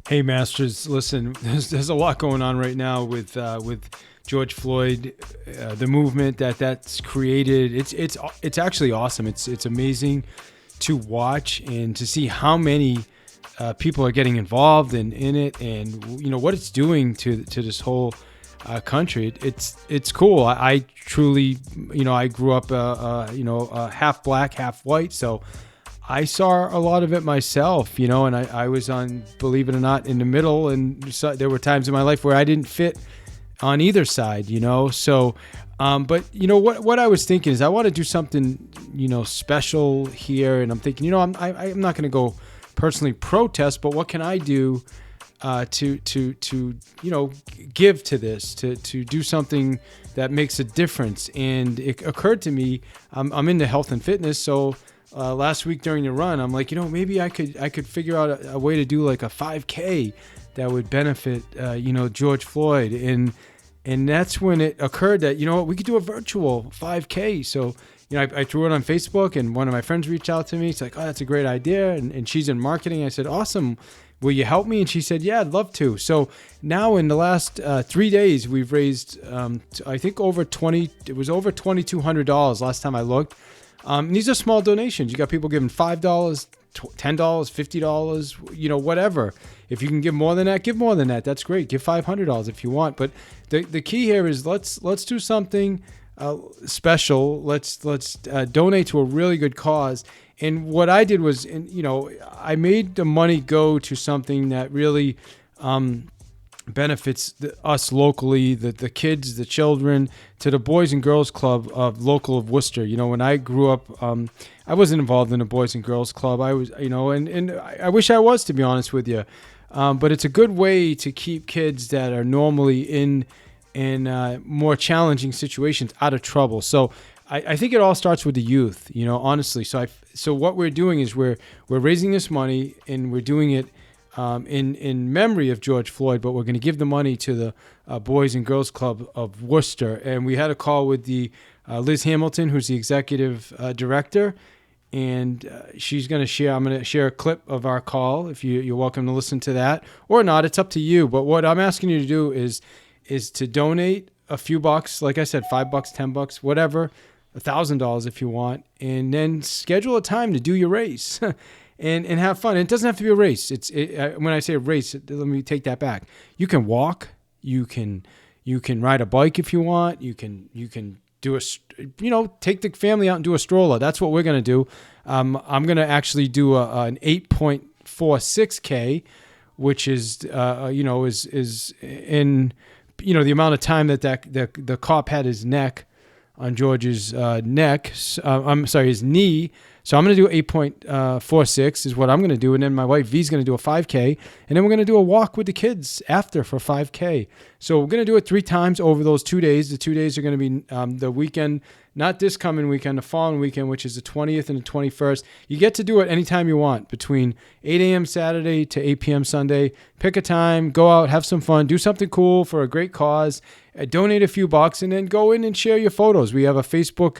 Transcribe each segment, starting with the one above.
Hey, Masters. Listen, there's a lot going on right now with George Floyd, the movement that's created. It's actually awesome. It's amazing to watch and to see how many people are getting involved in it, and what it's doing to this whole country. It's cool. I truly, I grew up half black, half white, so I saw a lot of it myself, and I was on, believe it or not, in the middle. And so there were times in my life where I didn't fit on either side, So, but what I was thinking is I want to do something, special here. And I'm thinking, I'm not going to go personally protest, but what can I do to give to this, to do something that makes a difference? And it occurred to me, I'm into health and fitness, so last week during the run, I'm like, maybe I could figure out a way to do like a 5K that would benefit, George Floyd. And that's when it occurred that, we could do a virtual 5K. So, I threw it on Facebook, and one of my friends reached out to me. It's like, oh, that's a great idea. And she's in marketing. I said, awesome. Will you help me? And she said, yeah, I'd love to. So now in the last 3 days, we've raised, I think over $2,200 last time I looked. These are small donations. You got people giving $5, $10, $50, whatever. If you can give more than that, give more than that. That's great. Give $500 if you want. But the key here is let's do something special. Let's donate to a really good cause. And what I did was, I made the money go to something that really benefits us locally, the kids, the children, to the Boys and Girls Club of Worcester. When I grew up, I wasn't involved in a Boys and Girls Club. I was, and I wish I was, to be honest with you. But it's a good way to keep kids that are normally in more challenging situations out of trouble. So I think it all starts with the youth, honestly. So what we're doing is we're raising this money, and we're doing it in memory of George Floyd, but we're going to give the money to the Boys and Girls Club of Worcester. And we had a call with the Liz Hamilton, who's the executive director, and she's going to share. I'm going to share a clip of our call. If you're welcome to listen to that or not, it's up to you. But what I'm asking you to do is to donate a few bucks, like I said, $5, $10, whatever, $1,000 if you want, and then schedule a time to do your race. And have fun. And it doesn't have to be a race. When I say a race, let me take that back. You can walk. You can ride a bike if you want. You can do take the family out and do a stroller. That's what we're gonna do. I'm gonna actually do an 8.46K, which is is in the amount of time that the cop had his neck on George's neck. His knee. So I'm going to do 8.46 is what I'm going to do. And then my wife V's going to do a 5K. And then we're going to do a walk with the kids after for 5K. So we're going to do it 3 times over those 2 days. The 2 days are going to be the weekend, not this coming weekend, the following weekend, which is the 20th and the 21st. You get to do it anytime you want, between 8 a.m. Saturday to 8 p.m. Sunday. Pick a time, go out, have some fun, do something cool for a great cause. Donate a few bucks, and then go in and share your photos. We have a Facebook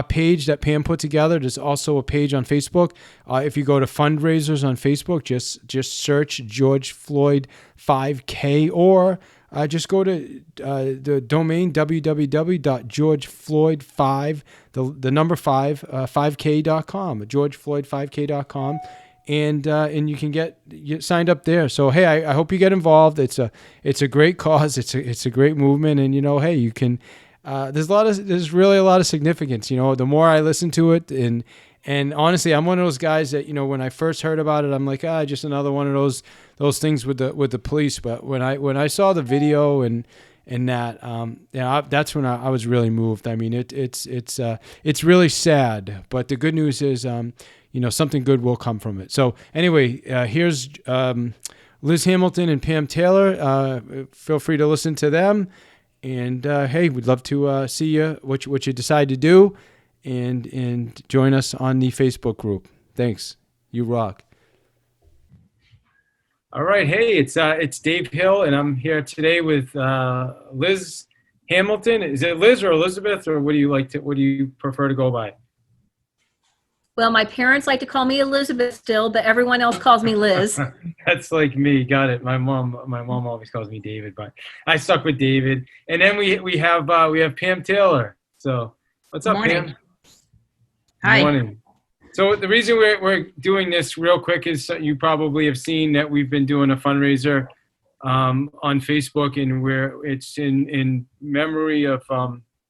page that Pam put together. There's also a page on Facebook. If you go to fundraisers on Facebook, just search George Floyd 5K, or just go to the domain www.georgefloyd5, the number 5k.com, georgefloyd5k.com. And you can get signed up there. So hey, I hope you get involved. It's a great cause. It's a great movement, and hey, you can. There's really a lot of significance. The more I listen to it, and honestly, I'm one of those guys that when I first heard about it, I'm like, just another one of those things with the police. But when I saw the video and that, that's when I was really moved. I mean, it's really sad, but the good news is something good will come from it. So anyway, here's Liz Hamilton and Pam Taylor. Feel free to listen to them. And hey, we'd love to see you, what you decide to do, and join us on the Facebook group. Thanks. You rock. All right. Hey, it's Dave Hill, and I'm here today with Liz Hamilton. Is it Liz or Elizabeth, or what do you prefer to go by? Well, my parents like to call me Elizabeth still, but everyone else calls me Liz. That's like me. Got it. My mom always calls me David, but I stuck with David. And then we have Pam Taylor. So what's up, Morning. Pam? Hi. Morning. So the reason we're doing this real quick is you probably have seen that we've been doing a fundraiser on Facebook, and it's in memory of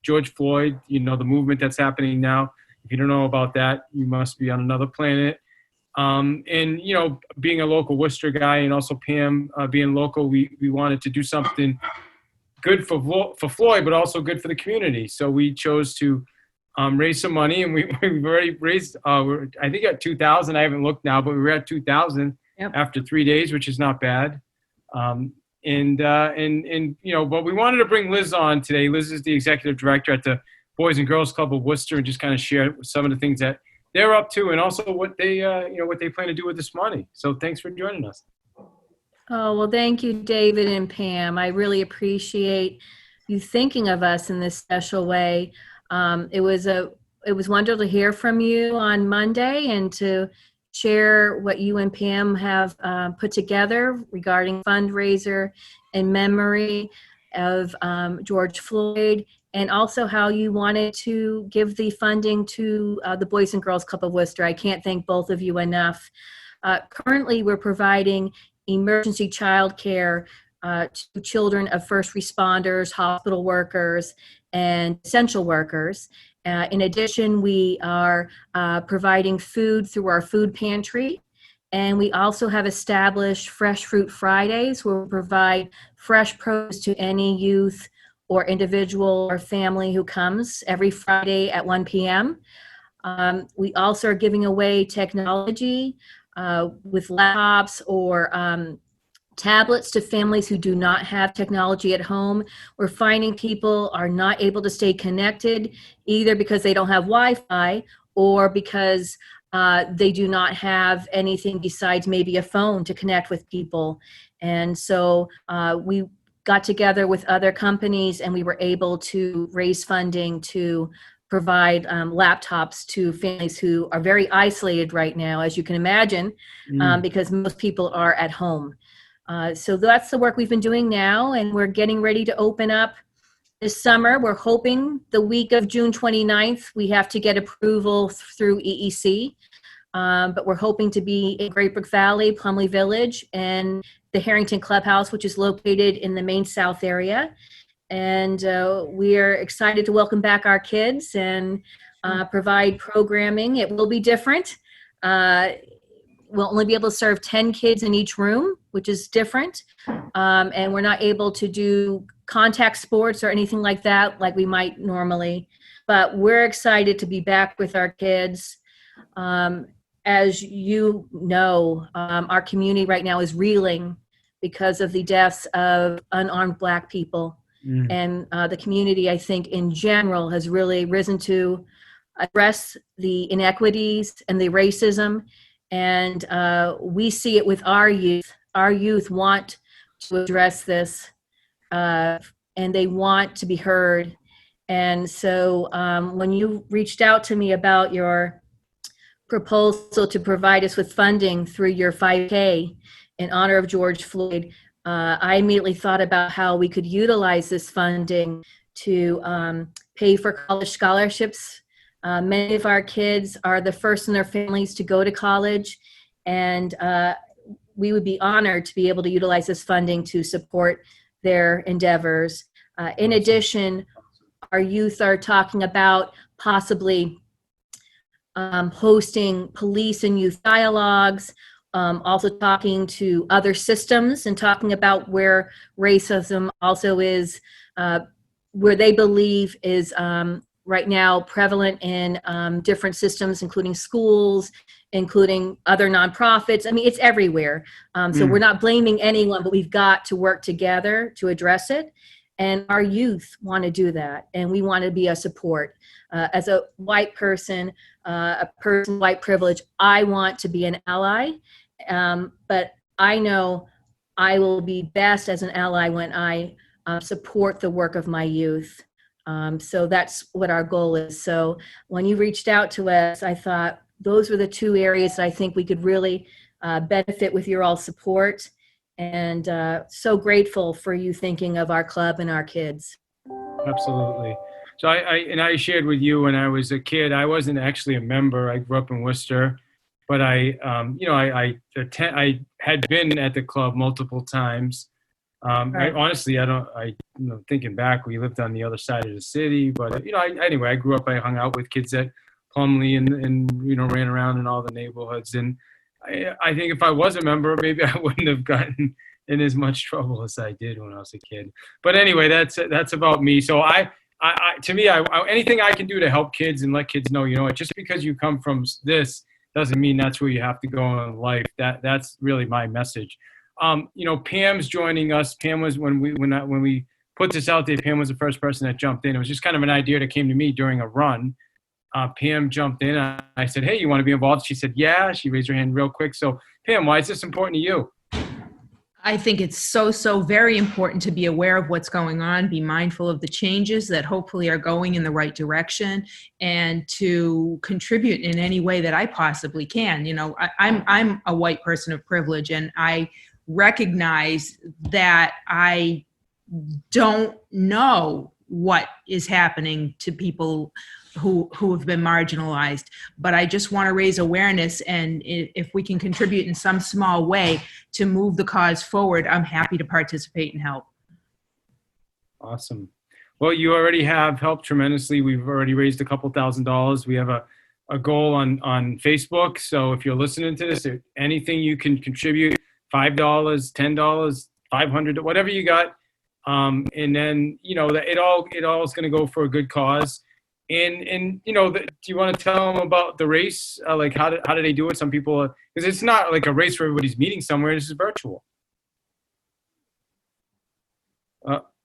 George Floyd. You know, the movement that's happening now. If you don't know about that, you must be on another planet. And you know, being a local Worcester guy, and also Pam being local, we wanted to do something good for Floyd, but also good for the community. So we chose to raise some money, and we've already raised. I think at 2,000. I haven't looked now, but we were at 2,000 after 3 days, which is not bad. And you know, but we wanted to bring Liz on today. Liz is the executive director at the Boys and Girls Club of Worcester, and just kind of share some of the things that they're up to, and also what they what they plan to do with this money. So thanks for joining us. Oh, well, thank you, David and Pam. I really appreciate you thinking of us in this special way. It was wonderful to hear from you on Monday and to share what you and Pam have put together regarding fundraiser in memory of George Floyd, and also how you wanted to give the funding to the Boys and Girls Club of Worcester. I can't thank both of you enough. Currently, we're providing emergency child care to children of first responders, hospital workers, and essential workers. In addition, we are providing food through our food pantry. And we also have established Fresh Fruit Fridays, where we provide fresh produce to any youth or individual or family who comes every Friday at 1 p.m. We also are giving away technology with laptops or tablets to families who do not have technology at home. We're finding people are not able to stay connected, either because they don't have Wi-Fi or because they do not have anything besides maybe a phone to connect with people. And so we got together with other companies, and we were able to raise funding to provide laptops to families who are very isolated right now, as you can imagine, because most people are at home. So that's the work we've been doing now, and we're getting ready to open up this summer. We're hoping the week of June 29th, we have to get approval through EEC, but we're hoping to be in Great Brook Valley, Plumley Village, and the Harrington Clubhouse, which is located in the Main South area. And we are excited to welcome back our kids and provide programming. It will be different. We'll only be able to serve 10 kids in each room, which is different. And we're not able to do contact sports or anything like that like we might normally. But we're excited to be back with our kids. As you know, our community right now is reeling because of the deaths of unarmed Black people. And the community, I think, in general, has really risen to address the inequities and the racism. And we see it with our youth. Our youth want to address this, and they want to be heard. And so when you reached out to me about your proposal to provide us with funding through your 5K in honor of George Floyd, I immediately thought about how we could utilize this funding to pay for college scholarships. Many of our kids are the first in their families to go to college, and we would be honored to be able to utilize this funding to support their endeavors. In addition, our youth are talking about possibly hosting police and youth dialogues, also talking to other systems and talking about where racism also is, where they believe is right now prevalent in different systems, including schools, including other nonprofits. I mean, it's everywhere. So we're not blaming anyone, but we've got to work together to address it. And our youth want to do that. And we want to be a support. As a white person, a person with white privilege, I want to be an ally. But I know I will be best as an ally when I support the work of my youth. So that's what our goal is. So when you reached out to us, I thought, those were the two areas that I think we could really benefit with your all support. And so grateful for you thinking of our club and our kids. Absolutely. So I shared with you when I was a kid, I wasn't actually a member. I grew up in Worcester, but I had been at the club multiple times. Right. Thinking back, we lived on the other side of the city, but anyway, I grew up, I hung out with kids at Plumley and ran around in all the neighborhoods. And I think if I was a member, maybe I wouldn't have gotten in as much trouble as I did when I was a kid. But anyway, that's about me. So anything I can do to help kids and let kids know, just because you come from this doesn't mean that's where you have to go in life. That's really my message. Pam's joining us. Pam was when we put this out there. Pam was the first person that jumped in. It was just kind of an idea that came to me during a run. Pam jumped in. I said, "Hey, you want to be involved?" She said, "Yeah." She raised her hand real quick. So, Pam, why is this important to you? I think it's so very important to be aware of what's going on, be mindful of the changes that hopefully are going in the right direction, and to contribute in any way that I possibly can. I'm a white person of privilege, and I recognize that I don't know what is happening to people who have been marginalized, but I just want to raise awareness, and if we can contribute in some small way to move the cause forward, I'm happy to participate and help. Awesome. Well, you already have helped tremendously. We've already raised a couple $1,000s. We have a goal on Facebook. So if you're listening to this, anything you can contribute, $5, $10, $500, whatever you got. And then, that it all is going to go for a good cause. And do you want to tell them about the race? Like how do they do it? Some people, because it's not like a race where everybody's meeting somewhere. This is virtual.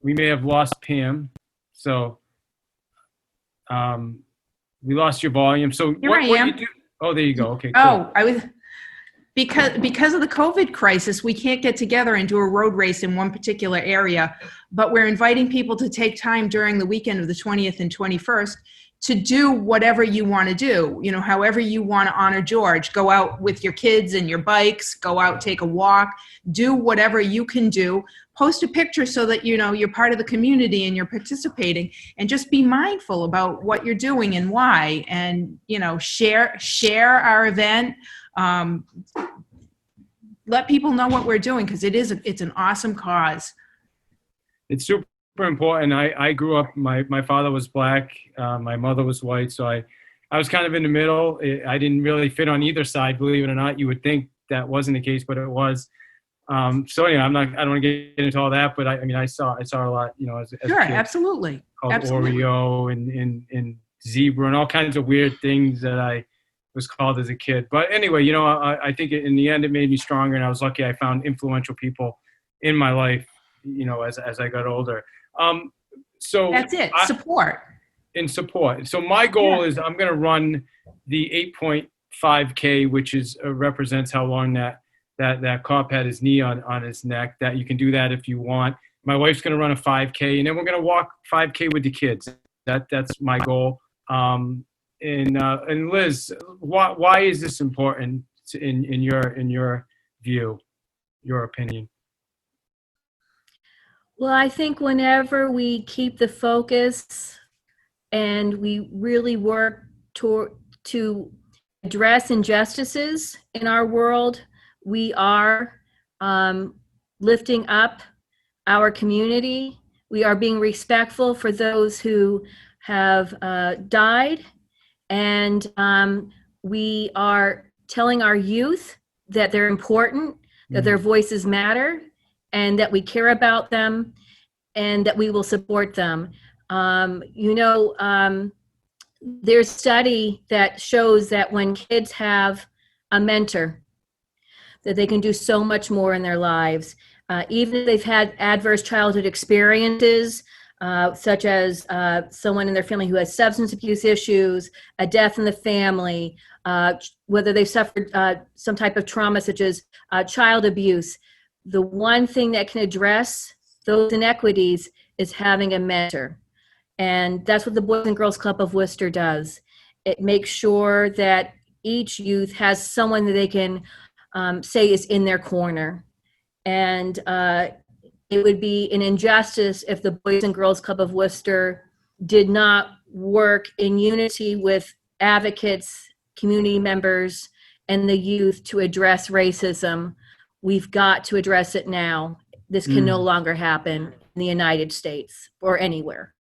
We may have lost Pam. So we lost your volume. So what you do? Oh, there you go. Okay. Cool. Oh, I was. Because of the COVID crisis, we can't get together and do a road race in one particular area, but we're inviting people to take time during the weekend of the 20th and 21st to do whatever you want to do. However you want to honor George, go out with your kids and your bikes, go out, take a walk, do whatever you can do. Post a picture so that you're part of the community and you're participating, and just be mindful about what you're doing and why, and share our event. Let people know what we're doing, because it's an awesome cause. It's super important. I grew up, my father was black, my mother was white, so I was kind of in the middle. I didn't really fit on either side, believe it or not. You would think that wasn't the case, but it was. So anyway, I don't want to get into all that, but I saw a lot, as sure, a kid, absolutely, called absolutely. Oreo and zebra and all kinds of weird things that I was called as a kid. But anyway, I think in the end it made me stronger, and I was lucky I found influential people in my life, as I got older. So that's it. Support. So my goal is I'm going to run the 8.5K, which represents how long that cop had his knee on his neck. That you can do that if you want. My wife's going to run a 5K, and then we're going to walk 5K with the kids. That's my goal. And Liz, why is this important in your view, your opinion? Well, I think whenever we keep the focus and we really work to address injustices in our world, we are lifting up our community. We are being respectful for those who have died. And we are telling our youth that they're important, that their voices matter, and that we care about them, and that we will support them. There's a study that shows that when kids have a mentor, that they can do so much more in their lives. Even if they've had adverse childhood experiences, such as someone in their family who has substance abuse issues, a death in the family, whether they've suffered some type of trauma such as child abuse. The one thing that can address those inequities is having a mentor. And that's what the Boys and Girls Club of Worcester does. It makes sure that each youth has someone that they can say is in their corner. And it would be an injustice if the Boys and Girls Club of Worcester did not work in unity with advocates, community members, and the youth to address racism. We've got to address it now. This can no longer happen in the United States or anywhere.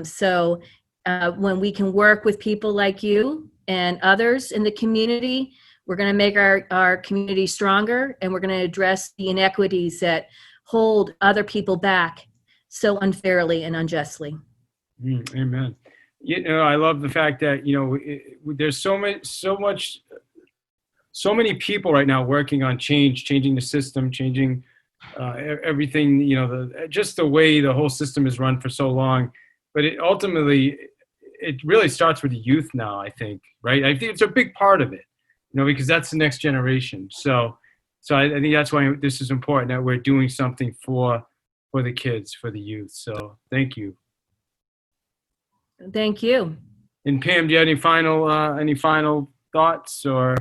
So when we can work with people like you and others in the community, we're going to make our community stronger, and we're going to address the inequities that hold other people back so unfairly and unjustly. Amen. I love the fact that, there's so many people right now working on changing the system, changing everything, just the way the whole system is run for so long. But ultimately, it really starts with the youth now, I think, right? I think it's a big part of it, because that's the next generation. So I think that's why this is important, that we're doing something for the kids, for the youth. So thank you. Thank you. And Pam, do you have any final thoughts or?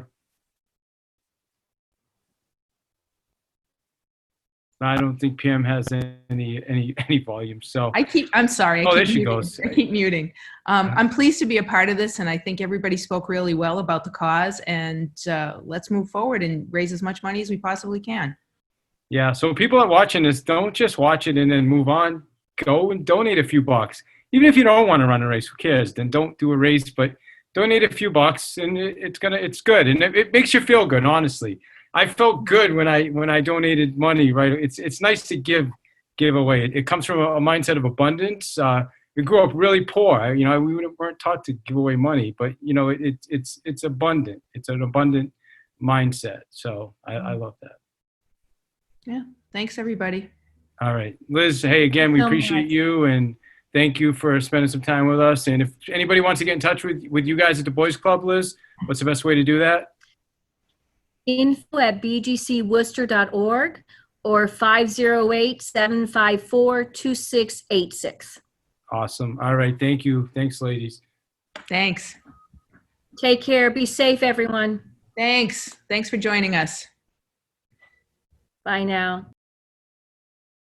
I don't think Pam has any volume. So I'm sorry. Oh, there she goes. I keep muting. I'm pleased to be a part of this, and I think everybody spoke really well about the cause. And let's move forward and raise as much money as we possibly can. Yeah. So people that are watching this, don't just watch it and then move on. Go and donate a few bucks. Even if you don't want to run a race, who cares? Then don't do a race, but donate a few bucks, and it's good, and it makes you feel good. Honestly, I felt good when I donated money. Right, it's nice to give away. It comes from a mindset of abundance. We grew up really poor. We weren't taught to give away money, but it's abundant. It's an abundant mindset. So I love that. Yeah. Thanks, everybody. All right, Liz. Hey, again, we appreciate you, and thank you for spending some time with us. And if anybody wants to get in touch with you guys at the Boys Club, Liz, what's the best way to do that? info@bgcworcester.org or 508-754-2686. Awesome. All right. Thank you. Thanks, ladies. Thanks. Take care. Be safe, everyone. Thanks for joining us. Bye now.